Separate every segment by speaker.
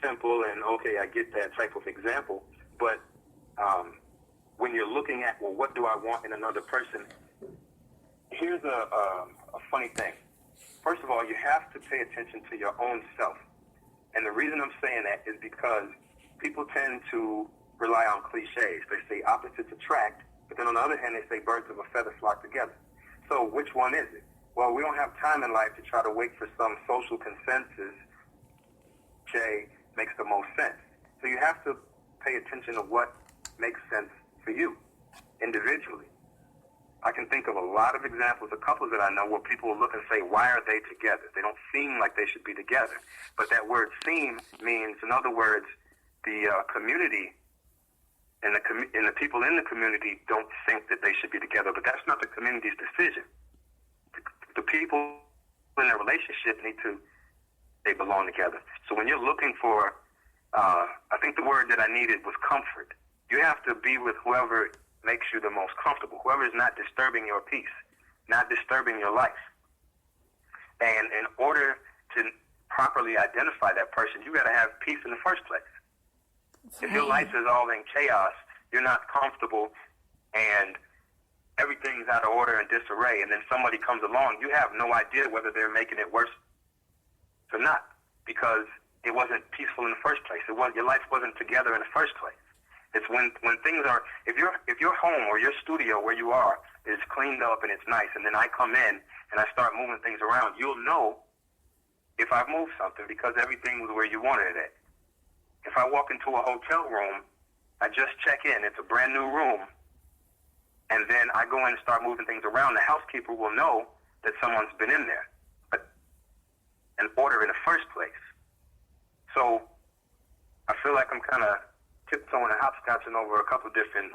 Speaker 1: simple, and okay, I get that type of example. But when you're looking at, well, what do I want in another person? Here's a funny thing. First of all, you have to pay attention to your own self. And the reason I'm saying that is because people tend to rely on cliches. They say opposites attract, but then on the other hand, they say birds of a feather flock together. So which one is it? Well, we don't have time in life to try to wait for some social consensus. Jay makes the most sense. So you have to pay attention to what makes sense for you individually. I can think of a lot of examples of couples that I know where people will look and say, why are they together? They don't seem like they should be together. But that word seem means, in other words, the community and the people in the community don't think that they should be together. But that's not the community's decision. The people in a relationship they belong together. So when you're looking for, I think the word that I needed was comfort. You have to be with whoever makes you the most comfortable, whoever is not disturbing your peace, not disturbing your life. And in order to properly identify that person, you got to have peace in the first place. If your life is all in chaos, you're not comfortable, and everything's out of order and disarray, and then somebody comes along, you have no idea whether they're making it worse or not, because it wasn't peaceful in the first place. Your life wasn't together in the first place. It's when things are, if your home or your studio where you are is cleaned up and it's nice, and then I come in and I start moving things around, you'll know if I've moved something because everything was where you wanted it at. If I walk into a hotel room, I just check in, it's a brand new room, and then I go in and start moving things around, the housekeeper will know that someone's been in there, but in order in the first place. So I feel like I'm kind of tiptoeing and hopscotching over a couple different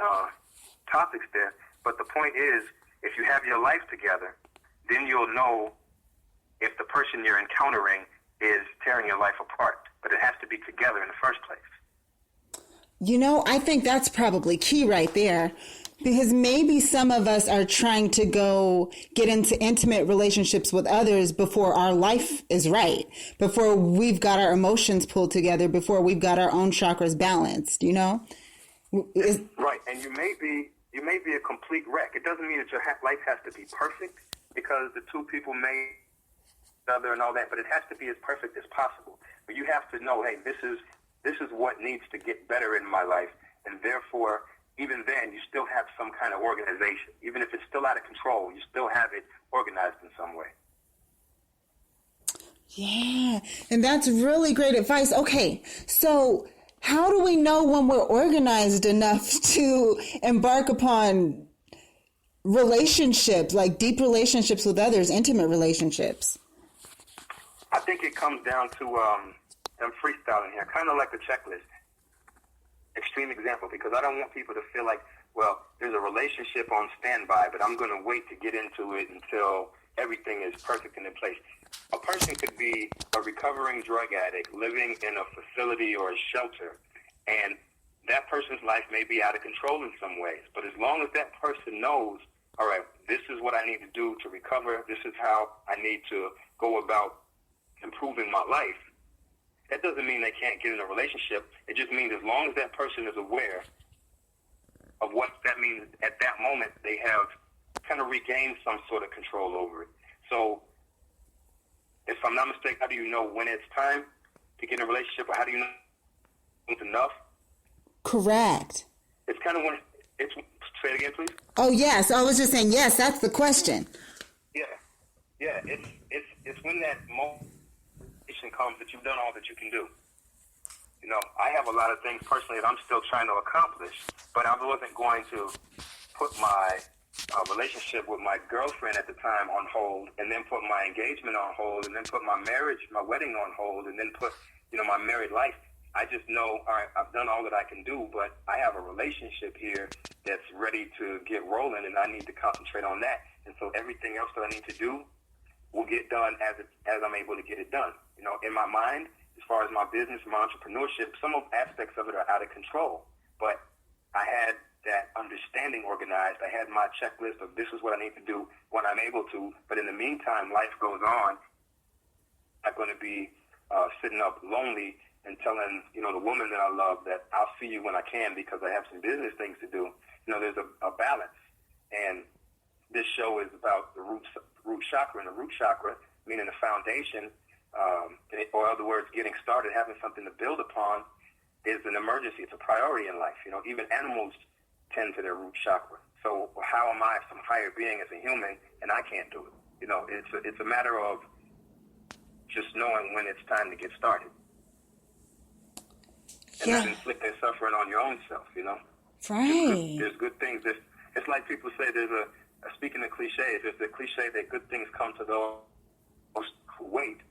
Speaker 1: topics there, but the point is, if you have your life together, then you'll know if the person you're encountering is tearing your life apart, but it has to be together in the first place.
Speaker 2: You know, I think that's probably key right there, because maybe some of us are trying to go get into intimate relationships with others before our life is right, before we've got our emotions pulled together, before we've got our own chakras balanced, you know?
Speaker 1: Right, and you may be a complete wreck. It doesn't mean that your life has to be perfect, because the two people may each other and all that, but it has to be as perfect as possible. But you have to know, hey, this is what needs to get better in my life, and therefore, even then, you still have some kind of organization. Even if it's still out of control, you still have it organized in some way.
Speaker 2: Yeah, and that's really great advice. Okay, so how do we know when we're organized enough to embark upon relationships, like deep relationships with others, intimate relationships?
Speaker 1: I think it comes down to, I'm freestyling here, kind of like the checklist. Extreme example, because I don't want people to feel like, well, there's a relationship on standby, but I'm going to wait to get into it until everything is perfect and in place. A person could be a recovering drug addict living in a facility or a shelter, and that person's life may be out of control in some ways. But as long as that person knows, all right, this is what I need to do to recover, this is how I need to go about improving my life, that doesn't mean they can't get in a relationship. It just means as long as that person is aware of what that means at that moment, they have kind of regained some sort of control over it. So if I'm not mistaken, how do you know when it's time to get in a relationship, or how do you know it's enough?
Speaker 2: Correct.
Speaker 1: It's kind of when it's, say it again, please.
Speaker 2: Oh, yes. I was just saying, yes, that's the question.
Speaker 1: Yeah. It's when that moment comes that you've done all that you can do. You know, I have a lot of things personally that I'm still trying to accomplish, but I wasn't going to put my relationship with my girlfriend at the time on hold, and then put my engagement on hold, and then put my marriage, my wedding on hold, and then put, my married life. I just know, all right, I've done all that I can do, but I have a relationship here that's ready to get rolling, and I need to concentrate on that. And so everything else that I need to do will get done as I'm able to get it done. In my mind, as far as my business, my entrepreneurship, some of aspects of it are out of control. But I had that understanding organized. I had my checklist of this is what I need to do when I'm able to. But in the meantime, life goes on. I'm not going to be sitting up lonely and telling, the woman that I love that I'll see you when I can because I have some business things to do. There's a balance. And this show is about the root chakra, and the root chakra, meaning the foundation, or in other words, getting started, having something to build upon, is an emergency. It's a priority in life. Even animals tend to their root chakra. So how am I some higher being as a human and I can't do it? It's a matter of just knowing when it's time to get started. And not inflicting suffering on your own self,
Speaker 2: Right.
Speaker 1: There's good things. It's like people say speaking of cliches, there's the cliche that good things come to those who wait.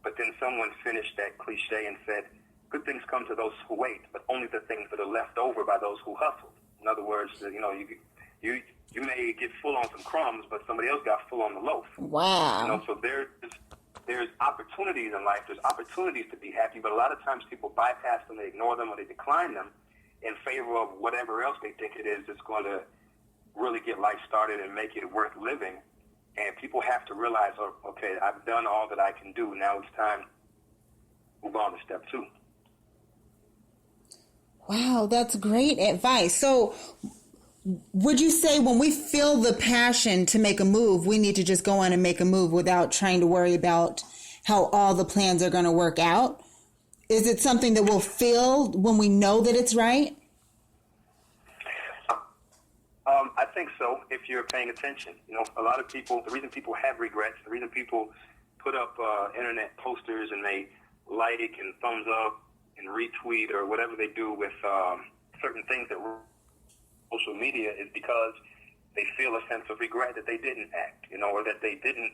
Speaker 1: But then someone finished that cliche and said, good things come to those who wait, but only the things that are left over by those who hustled. In other words, you may get full on some crumbs, but somebody else got full on the loaf.
Speaker 2: Wow.
Speaker 1: So there's opportunities in life. There's opportunities to be happy, but a lot of times people bypass them, they ignore them, or they decline them in favor of whatever else they think it is that's going to really get life started and make it worth living. And people have to realize, okay, I've done all that I can do. Now it's time to move on to step 2.
Speaker 2: Wow, that's great advice. So would you say when we feel the passion to make a move, we need to just go on and make a move without trying to worry about how all the plans are going to work out? Is it something that we'll feel when we know that it's right?
Speaker 1: I think so, if you're paying attention. A lot of people, the reason people have regrets, the reason people put up internet posters and they like and thumbs up and retweet or whatever they do with certain things that social media is because they feel a sense of regret that they didn't act, or that they didn't,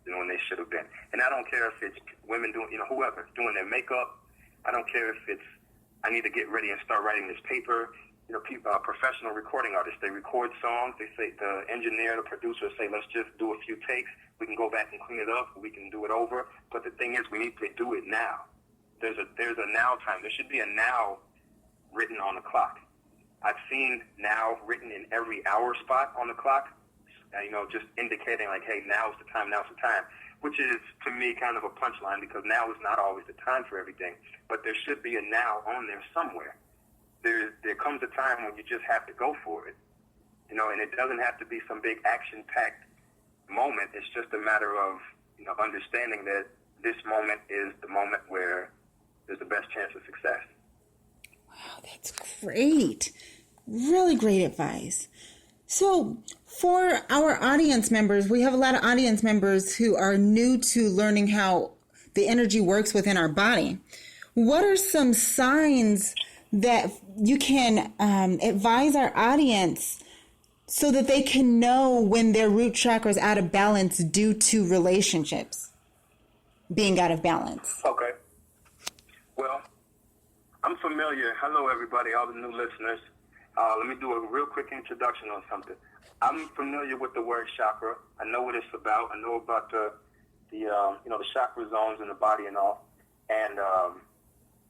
Speaker 1: when they should have been. And I don't care if it's women doing, whoever, doing their makeup. I don't care if it's, I need to get ready and start writing this paper. People, professional recording artists, they record songs. They say, the engineer, the producer say, let's just do a few takes. We can go back and clean it up. We can do it over. But the thing is, we need to do it now. There's a now time. There should be a now written on the clock. I've seen now written in every hour spot on the clock, just indicating like, hey, now's the time, which is, to me, kind of a punchline because now is not always the time for everything. But there should be a now on there somewhere. There comes a time when you just have to go for it, and it doesn't have to be some big action-packed moment. It's just a matter of, understanding that this moment is the moment where there's the best chance of success.
Speaker 2: Wow, that's great. Really great advice. So for our audience members, we have a lot of audience members who are new to learning how the energy works within our body. What are some signs that you can advise our audience so that they can know when their root chakra is out of balance due to relationships being out of balance?
Speaker 1: Okay. Well, I'm familiar. Hello, everybody, all the new listeners. Let me do a real quick introduction on something. I'm familiar with the word chakra. I know what it's about. I know about the chakra zones in the body and all. And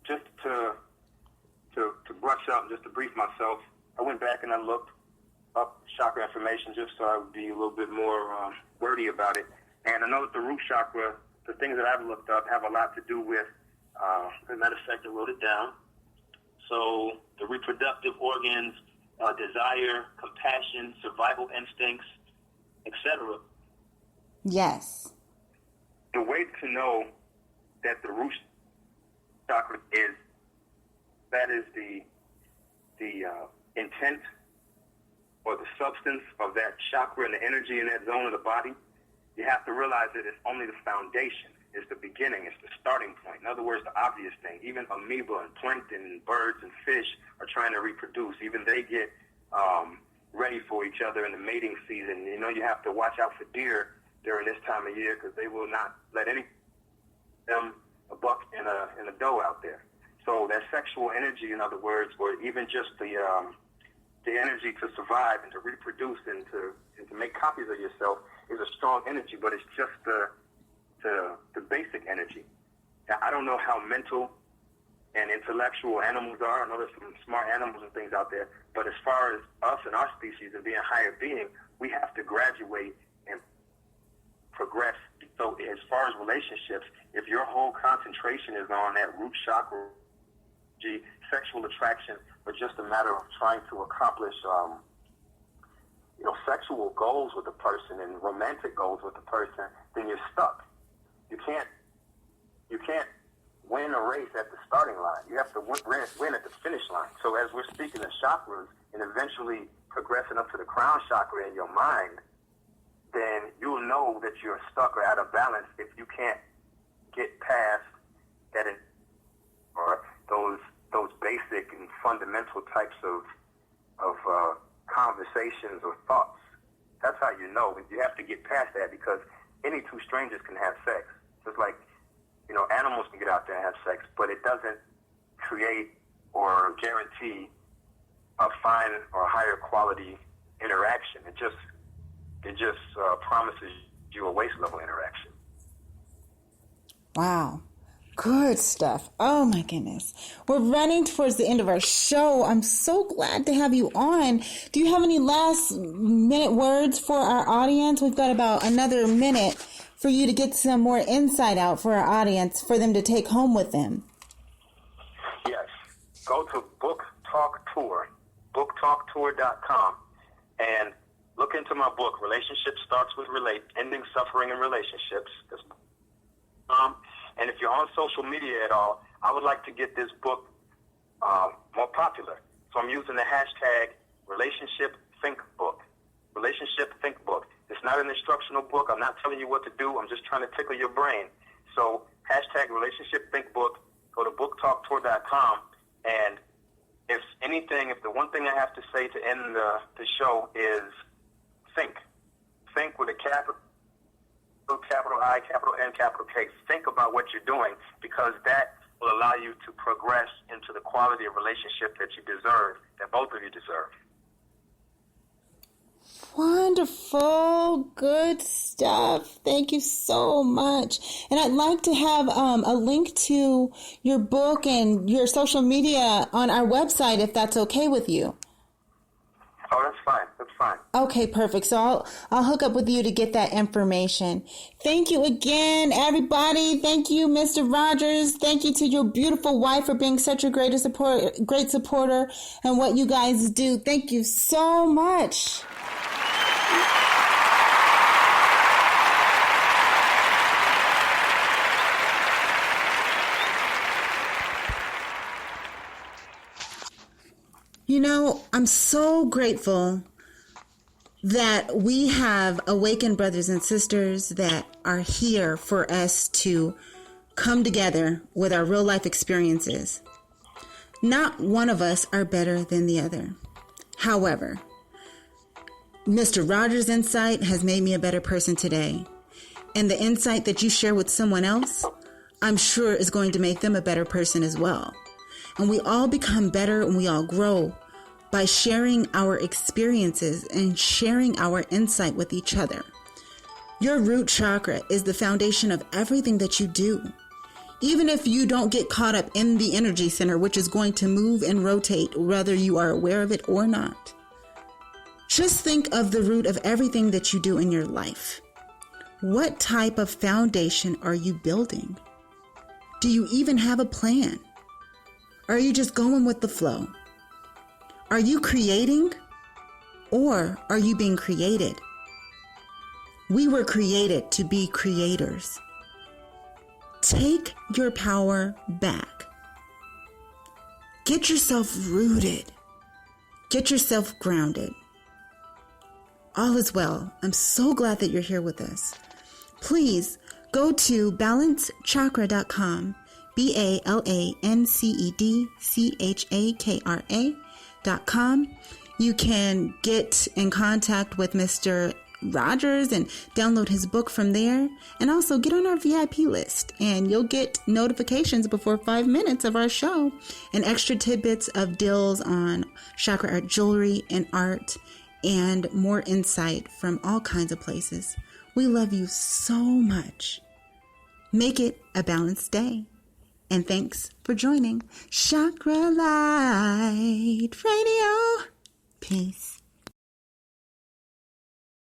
Speaker 1: just to brush up, just to brief myself, I went back and I looked up chakra information just so I would be a little bit more wordy about it. And I know that the root chakra, the things that I've looked up, have a lot to do with, as a matter of fact, I wrote it down. So the reproductive organs, desire, compassion, survival instincts, etc.
Speaker 2: Yes.
Speaker 1: The way to know that the root chakra is the intent or the substance of that chakra and the energy in that zone of the body, you have to realize that it's only the foundation. It's the beginning. It's the starting point. In other words, the obvious thing. Even amoeba and plankton and birds and fish are trying to reproduce. Even they get ready for each other in the mating season. You have to watch out for deer during this time of year because they will not let a buck and a doe out there. So that sexual energy, in other words, or even just the energy to survive and to reproduce and to make copies of yourself is a strong energy, but it's just the basic energy. Now, I don't know how mental and intellectual animals are. I know there's some smart animals and things out there, but as far as us and our species and being a higher being, we have to graduate and progress So as far as relationships, if your whole concentration is on that root chakra, sexual attraction, but just a matter of trying to accomplish, sexual goals with the person and romantic goals with the person, then you're stuck. You can't win a race at the starting line. You have to win at the finish line. So as we're speaking of chakras and eventually progressing up to the crown chakra in your mind, then you'll know that you're stuck or out of balance if you can't get past that or those basic and fundamental types of conversations or thoughts. That's how you know. You have to get past that, because any two strangers can have sex. Just like, animals can get out there and have sex, but it doesn't create or guarantee a fine or higher quality interaction. It just promises you a waist level interaction.
Speaker 2: Wow. Good stuff. Oh my goodness. We're running towards the end of our show. I'm so glad to have you on. Do you have any last minute words for our audience? We've got about another minute for you to get some more insight out for our audience, for them to take home with them.
Speaker 1: Yes. Go to Book Talk Tour, booktalktour.com, and look into my book, Relationship Starts with Ending Suffering in Relationships. And if you're on social media at all, I would like to get this book more popular. So I'm using the hashtag Relationship Think Book. Relationship Think Book. It's not an instructional book. I'm not telling you what to do. I'm just trying to tickle your brain. So hashtag Relationship Think Book. Go to booktalktour.com. And if the one thing I have to say to end the show is think. Think with a capital I, capital N, capital K. Think about what you're doing, because that will allow you to progress into the quality of relationship that you deserve, that both of you deserve.
Speaker 2: Wonderful. Good stuff. Thank you so much. And I'd like to have a link to your book and your social media on our website, if that's okay with you.
Speaker 1: Oh, that's fine. That's fine.
Speaker 2: Okay, perfect. So I'll hook up with you to get that information. Thank you again, everybody. Thank you, Mr. Rogers. Thank you to your beautiful wife for being such a great supporter and what you guys do. Thank you so much. I'm so grateful that we have awakened brothers and sisters that are here for us to come together with our real life experiences. Not one of us are better than the other. However, Mr. Rogers' insight has made me a better person today. And the insight that you share with someone else, I'm sure is going to make them a better person as well. And we all become better and we all grow by sharing our experiences and sharing our insight with each other. Your root chakra is the foundation of everything that you do. Even if you don't get caught up in the energy center, which is going to move and rotate whether you are aware of it or not. Just think of the root of everything that you do in your life. What type of foundation are you building? Do you even have a plan? Are you just going with the flow? Are you creating, or are you being created? We were created to be creators. Take your power back. Get yourself rooted. Get yourself grounded. All is well. I'm so glad that you're here with us. Please go to balancechakra.com, balancechakra.com. You can get in contact with Mr. Rogers and download his book from there, and also get on our VIP list, and you'll get notifications before 5 minutes of our show and extra tidbits of deals on chakra art jewelry and art and more insight from all kinds of places. We love you so much. Make it a balanced day. And thanks for joining Chakra Light Radio. Peace.